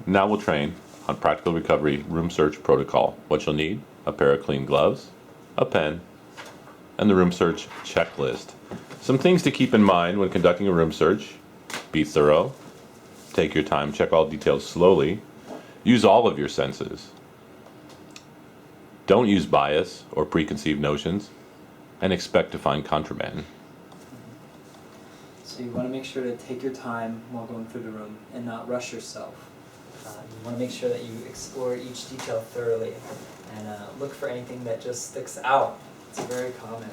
Now we'll train on practical recovery room search protocol. What you'll need: a pair of clean gloves, a pen, and the room search checklist. Some things to keep in mind when conducting a room search: be thorough, take your time, check all details slowly, use all of your senses. Don't use bias or preconceived notions, and expect to find contraband. So you want to make sure to take your time while going through the room and not rush yourself. You want to make sure that you explore each detail thoroughly and look for anything that just sticks out. It's very common.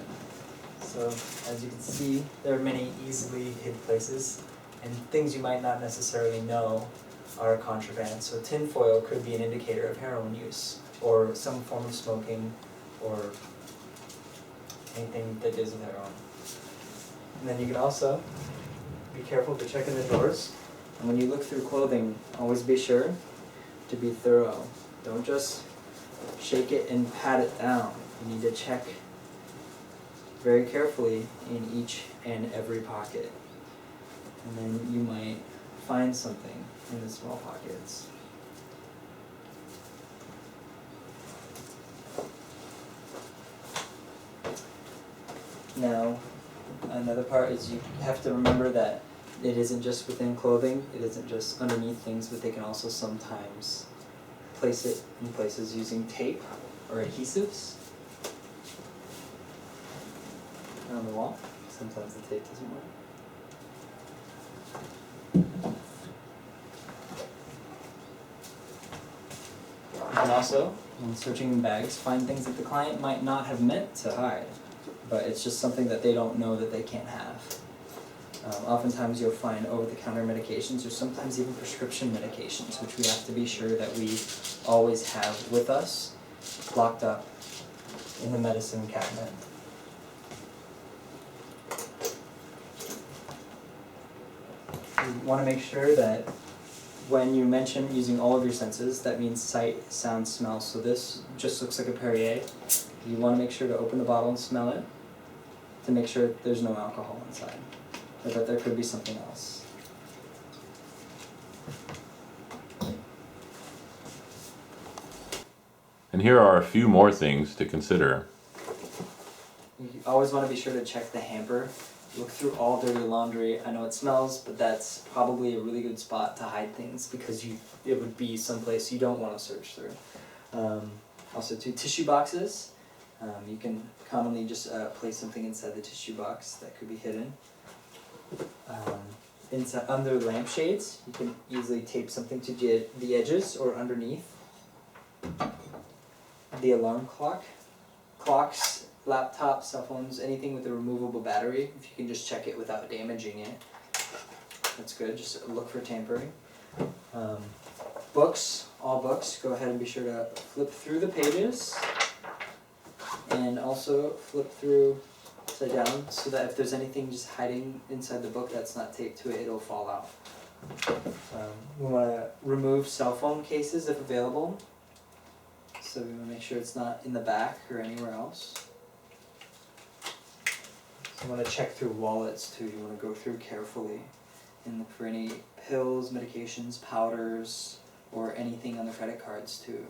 So as you can see, there are many easily hid places and things you might not necessarily know are contraband. So tinfoil could be an indicator of heroin use or some form of smoking or anything that deals with heroin. And then you can also be careful to check in the drawers. And when you look through clothing, always be sure to be thorough. Don't just shake it and pat it down. You need to check very carefully in each and every pocket. And then you might find something in the small pockets. Now, another part is you have to remember that it isn't just within clothing, it isn't just underneath things, but they can also sometimes place it in places using tape or adhesives on the wall. Sometimes the tape doesn't work. You can also, when searching in bags, find things that the client might not have meant to hide, but it's just something that they don't know that they can't have. Oftentimes you'll find over-the-counter medications or sometimes even prescription medications, which we have to be sure that we always have with us, locked up in the medicine cabinet. You want to make sure that when you mention using all of your senses, that means sight, sound, smell. So this just looks like a Perrier. You want to make sure to open the bottle and smell it to make sure there's no alcohol inside, or that there could be something else. And here are a few more things to consider. You always want to be sure to check the hamper. Look through all dirty laundry. I know it smells, but that's probably a really good spot to hide things because it would be someplace you don't want to search through. Also, tissue boxes. You can commonly just place something inside the tissue box that could be hidden. Inside, under lampshades, you can easily tape something to the edges or underneath. The alarm clock. Clocks, laptops, cell phones, anything with a removable battery, if you can just check it without damaging it, that's good. Just look for tampering. Books, all books, go ahead and be sure to flip through the pages and also flip through upside down so that if there's anything just hiding inside the book that's not taped to it, it'll fall out. We want to remove cell phone cases if available. So we want to make sure it's not in the back or anywhere else. So you want to check through wallets too. You want to go through carefully and look for any pills, medications, powders, or anything on the credit cards too.